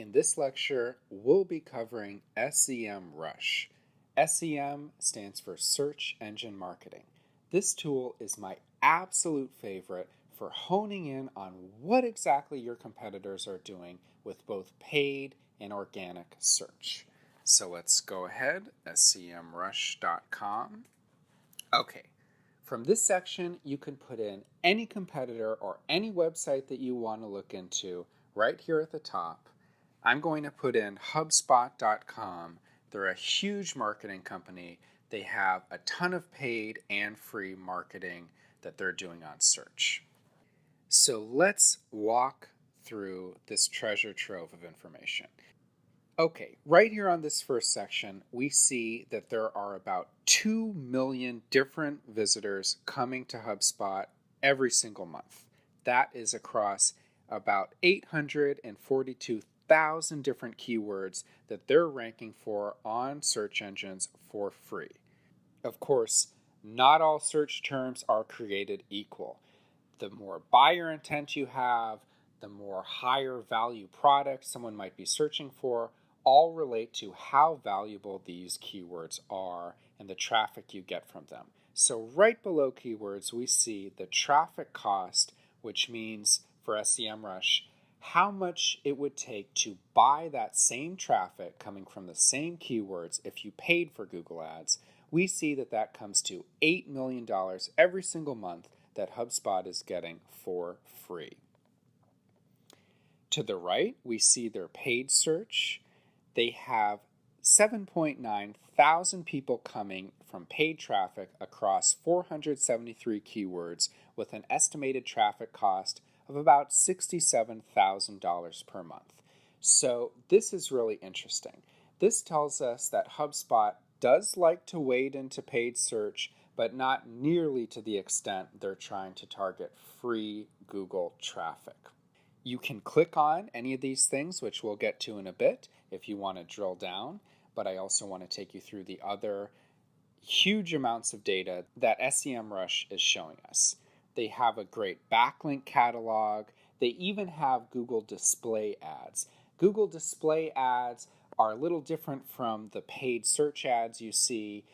In this lecture, we'll be covering SEMrush. SEM stands for Search Engine Marketing. This tool is my absolute favorite for honing in on what exactly your competitors are doing with both paid and organic search. So let's go ahead, SEMrush.com. Okay, from this section, you can put in any competitor or any website that you want to look into right here at the top. I'm going to put in HubSpot.com. They're a huge marketing company. They have a ton of paid and free marketing that they're doing on search. So let's walk through this treasure trove of information. Okay, right here on this first section, we see that there are about 2 million different visitors coming to HubSpot every single month. That is across about 842,000 different keywords that they're ranking for on search engines for free. Of course, not all search terms are created equal. The more buyer intent you have, the more higher value products someone might be searching for, all relate to how valuable these keywords are and the traffic you get from them. So right below keywords, we see the traffic cost, which means for SEMrush, how much it would take to buy that same traffic coming from the same keywords if you paid for Google Ads. We see that that comes to $8 million every single month that HubSpot is getting for free. To the right, we see their paid search. They have 7.9 thousand people coming from paid traffic across 473 keywords with an estimated traffic cost of about $67,000 per month. So this is really interesting. This tells us that HubSpot does like to wade into paid search, but not nearly to the extent they're trying to target free Google traffic. You can click on any of these things, which we'll get to in a bit if you want to drill down, but I also want to take you through the other huge amounts of data that SEMrush is showing us. They have a great backlink catalog. They even have Google display ads. Google display ads are a little different from the paid search ads you see.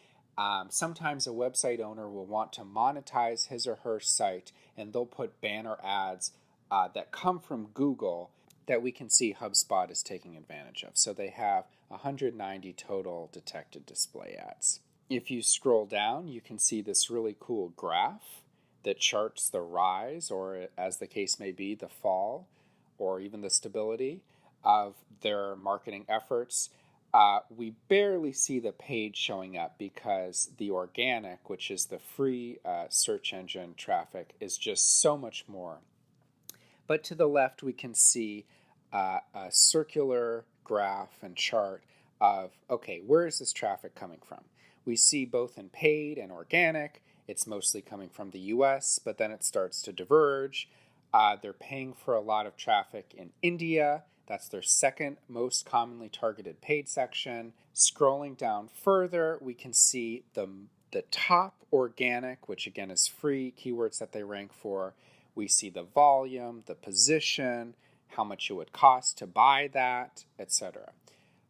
Sometimes a website owner will want to monetize his or her site, and they'll put banner ads that come from Google that we can see HubSpot is taking advantage of. So they have 190 total detected display ads. If you scroll down, you can see this really cool graph that charts the rise, or as the case may be, the fall, or even the stability of their marketing efforts. We barely see the paid showing up because the organic, which is the free search engine traffic, is just so much more. But to the left, we can see a circular graph and chart of, okay, where is this traffic coming from? We see both in paid and organic. It's mostly coming from the US, but then it starts to diverge. They're paying for a lot of traffic in India. That's their second most commonly targeted paid section. Scrolling down further, we can see the top organic, which again is free keywords that they rank for. We see the volume, the position, how much it would cost to buy that, etc.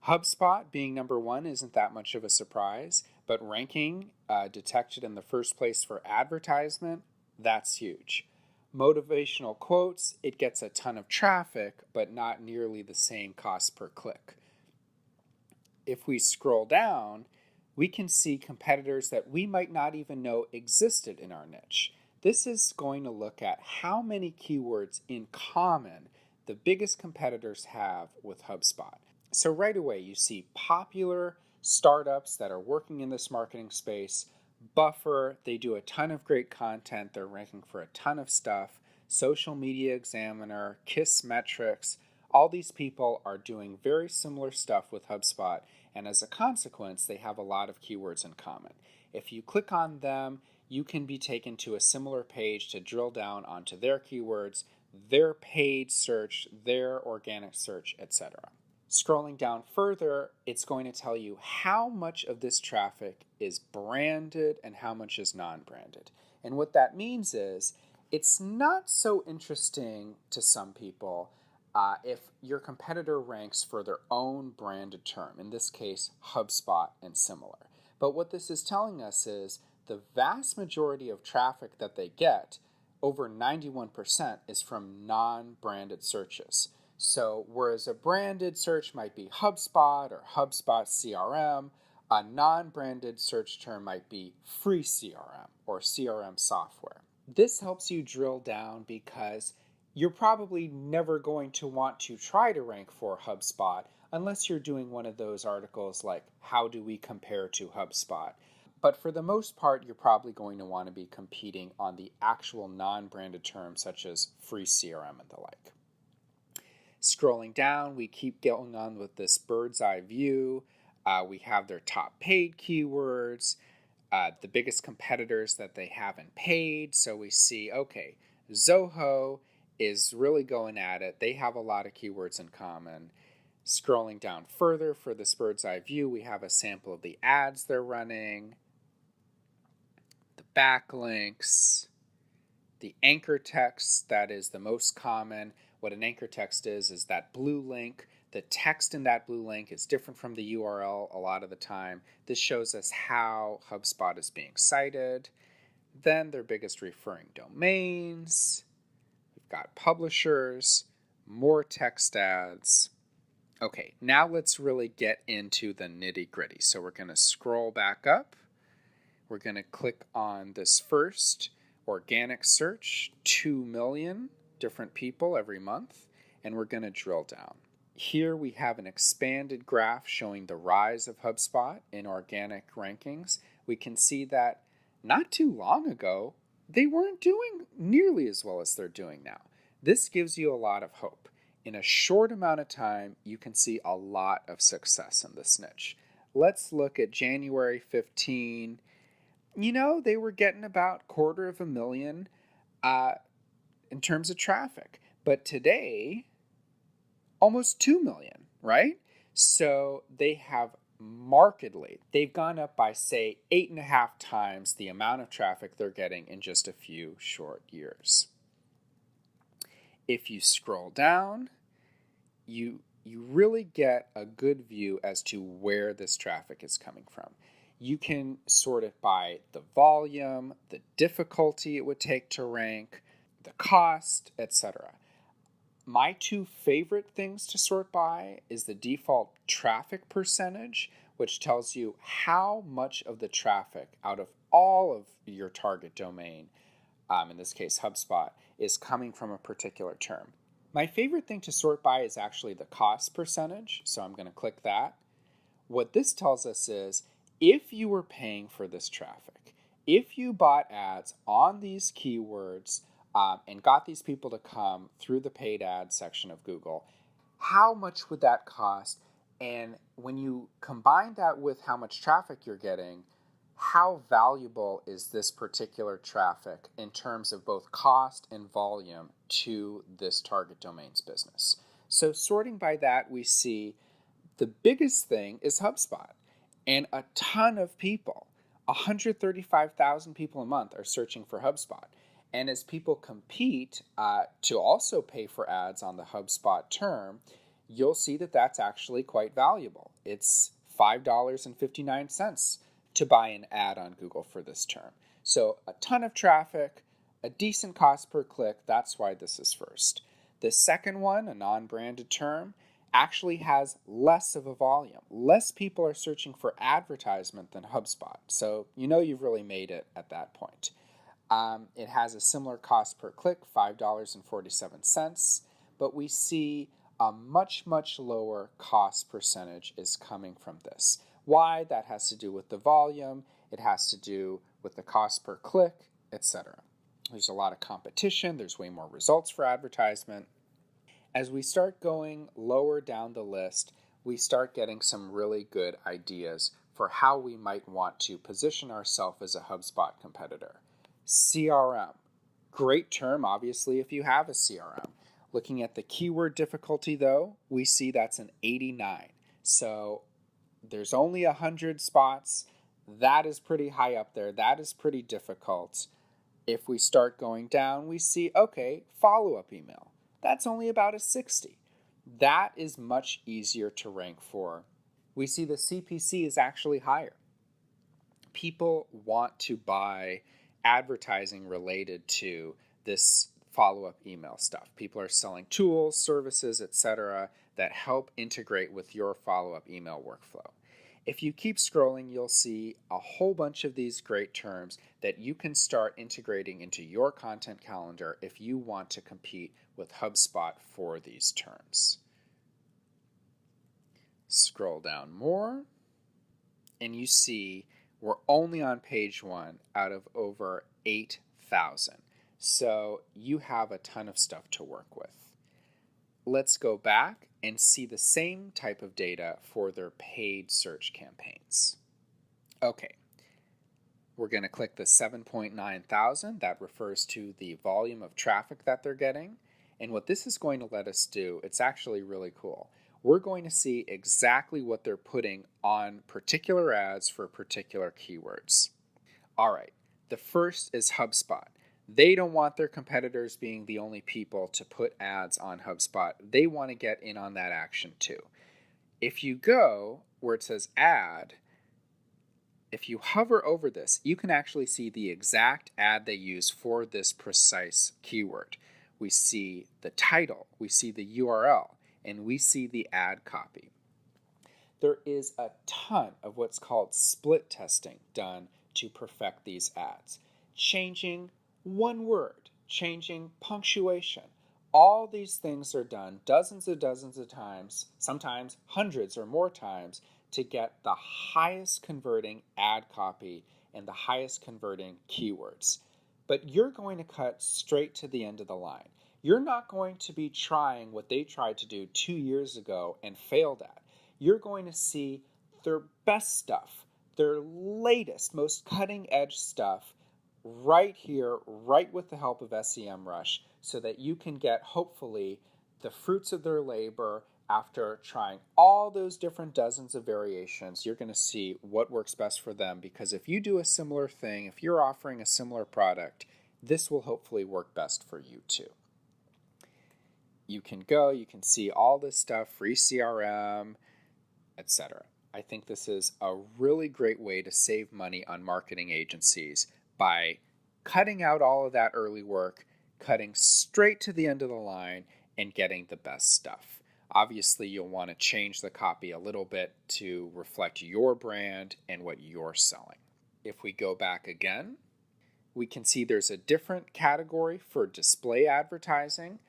HubSpot being number one isn't that much of a surprise, but ranking detected in the first place for advertisement, that's huge. Motivational quotes, it gets a ton of traffic, but not nearly the same cost per click. If we scroll down, we can see competitors that we might not even know existed in our niche. This is going to look at how many keywords in common the biggest competitors have with HubSpot. So right away, you see popular startups that are working in this marketing space. Buffer, they do a ton of great content. They're ranking for a ton of stuff. Social Media Examiner, Kissmetrics, all these people are doing very similar stuff with HubSpot, and as a consequence, they have a lot of keywords in common. If you click on them, you can be taken to a similar page to drill down onto their keywords, their paid search, their organic search, etc. Scrolling down further, it's going to tell you how much of this traffic is branded and how much is non-branded. And what that means is it's not so interesting to some people if your competitor ranks for their own branded term, in this case, HubSpot and similar. But what this is telling us is the vast majority of traffic that they get, over 91%, is from non-branded searches. So whereas a branded search might be HubSpot or HubSpot CRM, a non-branded search term might be free CRM or CRM software. This helps you drill down because you're probably never going to want to try to rank for HubSpot unless you're doing one of those articles like, how do we compare to HubSpot? But for the most part, you're probably going to want to be competing on the actual non-branded terms such as free CRM and the like. Scrolling down, we keep going on with this bird's eye view. We have their top paid keywords, the biggest competitors that they have in paid. So we see, okay, Zoho is really going at it. They have a lot of keywords in common. Scrolling down further for this bird's eye view, we have a sample of the ads they're running, the backlinks, the anchor text that is the most common. What an anchor text is that blue link. The text in that blue link is different from the URL a lot of the time. This shows us how HubSpot is being cited. Then their biggest referring domains. We've got publishers, more text ads. Okay, now let's really get into the nitty-gritty. So we're going to scroll back up. We're going to click on this first organic search, 2 million different people every month, and we're going to drill down. Here we have an expanded graph showing the rise of HubSpot in organic rankings. We can see that not too long ago, they weren't doing nearly as well as they're doing now. This gives you a lot of hope. In a short amount of time, you can see a lot of success in this niche. Let's look at January 15. They were getting about 250,000 in terms of traffic. But today, almost 2 million, right? So they have they've gone up by, say, 8.5 times the amount of traffic they're getting in just a few short years. If you scroll down, you really get a good view as to where this traffic is coming from. You can sort it by the volume, the difficulty it would take to rank, the cost, etc. My two favorite things to sort by is the default traffic percentage, which tells you how much of the traffic out of all of your target domain, in this case HubSpot, is coming from a particular term. My favorite thing to sort by is actually the cost percentage, so I'm going to click that. What this tells us is if you were paying for this traffic, if you bought ads on these keywords, and got these people to come through the paid ads section of Google, how much would that cost? And when you combine that with how much traffic you're getting, how valuable is this particular traffic in terms of both cost and volume to this target domain's business? So sorting by that, we see the biggest thing is HubSpot. And a ton of people, 135,000 people a month are searching for HubSpot. And as people compete to also pay for ads on the HubSpot term, you'll see that that's actually quite valuable. It's $5.59 to buy an ad on Google for this term. So a ton of traffic, a decent cost per click, that's why this is first. The second one, a non-branded term, actually has less of a volume. Less people are searching for advertisement than HubSpot. So you've really made it at that point. It has a similar cost per click, $5.47, but we see a much, much lower cost percentage is coming from this. Why? That has to do with the volume, it has to do with the cost per click, etc. There's a lot of competition, there's way more results for advertisement. As we start going lower down the list, we start getting some really good ideas for how we might want to position ourselves as a HubSpot competitor. CRM. Great term, obviously, if you have a CRM. Looking at the keyword difficulty, though, we see that's an 89. So there's only 100 spots. That is pretty high up there. That is pretty difficult. If we start going down, we see, okay, follow-up email. That's only about a 60. That is much easier to rank for. We see the CPC is actually higher. People want to buy advertising related to this follow-up email stuff. People are selling tools, services, etc. that help integrate with your follow-up email workflow. If you keep scrolling, you'll see a whole bunch of these great terms that you can start integrating into your content calendar if you want to compete with HubSpot for these terms. Scroll down more, and you see we're only on page 1 out of over 8,000. So you have a ton of stuff to work with. Let's go back and see the same type of data for their paid search campaigns. Okay, we're going to click the 7.9 thousand. That refers to the volume of traffic that they're getting. And what this is going to let us do, it's actually really cool. We're going to see exactly what they're putting on particular ads for particular keywords. All right, the first is HubSpot. They don't want their competitors being the only people to put ads on HubSpot. They want to get in on that action too. If you go where it says ad, if you hover over this, you can actually see the exact ad they use for this precise keyword. We see the title, we see the URL, and we see the ad copy. There is a ton of what's called split testing done to perfect these ads. Changing one word, changing punctuation. All these things are done dozens of times, sometimes hundreds or more times, to get the highest converting ad copy and the highest converting keywords. But you're going to cut straight to the end of the line. You're not going to be trying what they tried to do 2 years ago and failed at. You're going to see their best stuff, their latest, most cutting edge stuff right here, right with the help of SEMrush, so that you can get, hopefully, the fruits of their labor after trying all those different dozens of variations. You're going to see what works best for them, because if you do a similar thing, if you're offering a similar product, this will hopefully work best for you too. You can go, you can see all this stuff, free CRM, etc. I think this is a really great way to save money on marketing agencies by cutting out all of that early work, cutting straight to the end of the line, and getting the best stuff. Obviously, you'll want to change the copy a little bit to reflect your brand and what you're selling. If we go back again, we can see there's a different category for display advertising.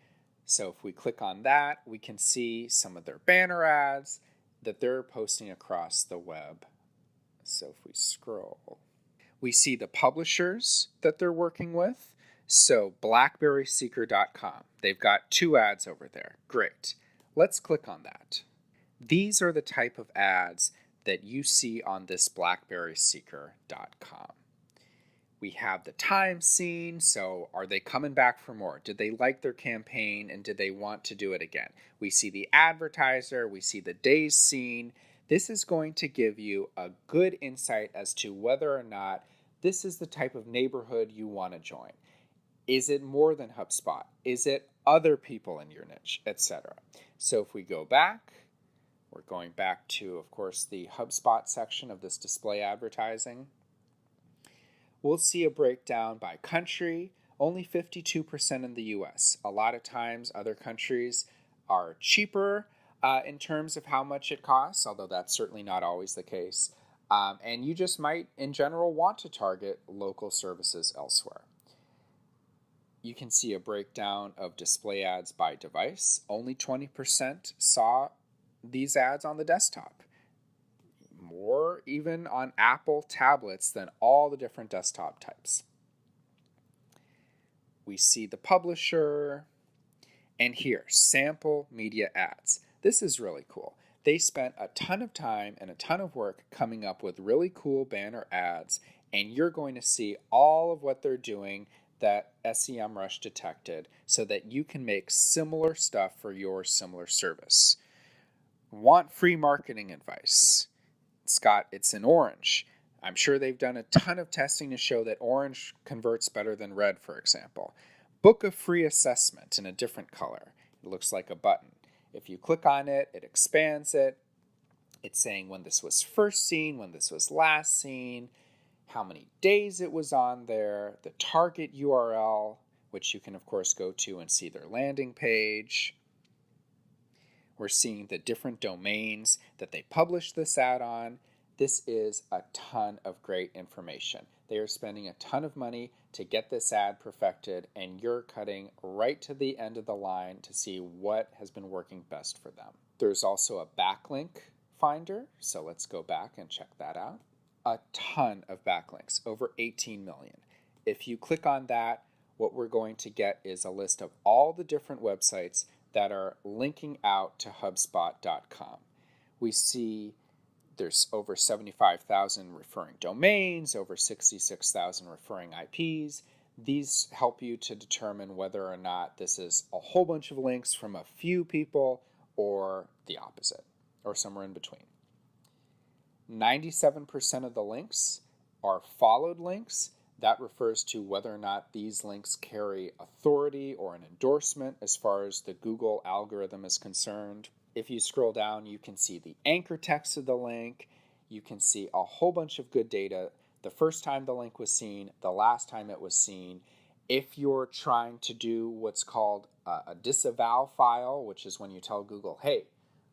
So if we click on that, we can see some of their banner ads that they're posting across the web. So if we scroll, we see the publishers that they're working with. So blackberryseeker.com. They've got 2 ads over there. Great. Let's click on that. These are the type of ads that you see on this blackberryseeker.com. We have the time seen, so are they coming back for more? Did they like their campaign and did they want to do it again? We see the advertiser, we see the days seen. This is going to give you a good insight as to whether or not this is the type of neighborhood you want to join. Is it more than HubSpot? Is it other people in your niche, etc.? So if we go back, we're going back to, of course, the HubSpot section of this display advertising. We'll see a breakdown by country, only 52% in the US. A lot of times other countries are cheaper in terms of how much it costs, although that's certainly not always the case. And you just might, in general, want to target local services elsewhere. You can see a breakdown of display ads by device. Only 20% saw these ads on the desktop. More even on Apple tablets than all the different desktop types. We see the publisher, and here, sample media ads. This is really cool. They spent a ton of time and a ton of work coming up with really cool banner ads, and you're going to see all of what they're doing that SEMrush detected so that you can make similar stuff for your similar service. Want free marketing advice? It's in orange. I'm sure they've done a ton of testing to show that orange converts better than red, for example. Book a free assessment in a different color. It looks like a button. If you click on it, it expands it. It's saying when this was first seen, when this was last seen, how many days it was on there, the target URL, which you can of course go to and see their landing page. We're seeing the different domains that they published this ad on. This is a ton of great information. They are spending a ton of money to get this ad perfected, and you're cutting right to the end of the line to see what has been working best for them. There's also a backlink finder, so let's go back and check that out. A ton of backlinks, over 18 million. If you click on that, what we're going to get is a list of all the different websites that are linking out to HubSpot.com. We see there's over 75,000 referring domains, over 66,000 referring IPs. These help you to determine whether or not this is a whole bunch of links from a few people or the opposite, or somewhere in between. 97% of the links are followed links. That refers to whether or not these links carry authority or an endorsement as far as the Google algorithm is concerned. If you scroll down, you can see the anchor text of the link. You can see a whole bunch of good data. The first time the link was seen, the last time it was seen. If you're trying to do what's called a disavow file, which is when you tell Google, hey,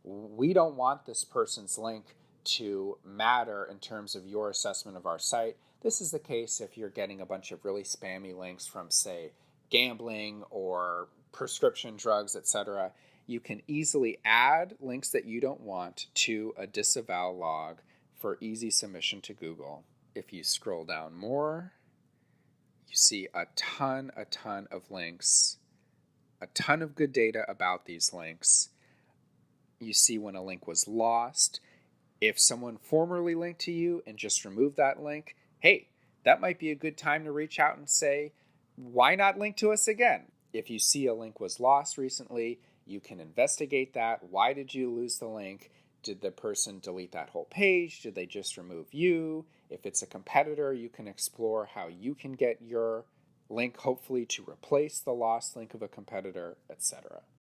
we don't want this person's link to matter in terms of your assessment of our site. This is the case if you're getting a bunch of really spammy links from, say, gambling or prescription drugs, etc. You can easily add links that you don't want to a disavow log for easy submission to Google. If you scroll down more, you see a ton of links, a ton of good data about these links. You see when a link was lost. If someone formerly linked to you and just removed that link, hey, that might be a good time to reach out and say, why not link to us again? If you see a link was lost recently, you can investigate that. Why did you lose the link? Did the person delete that whole page? Did they just remove you? If it's a competitor, you can explore how you can get your link hopefully to replace the lost link of a competitor, etc.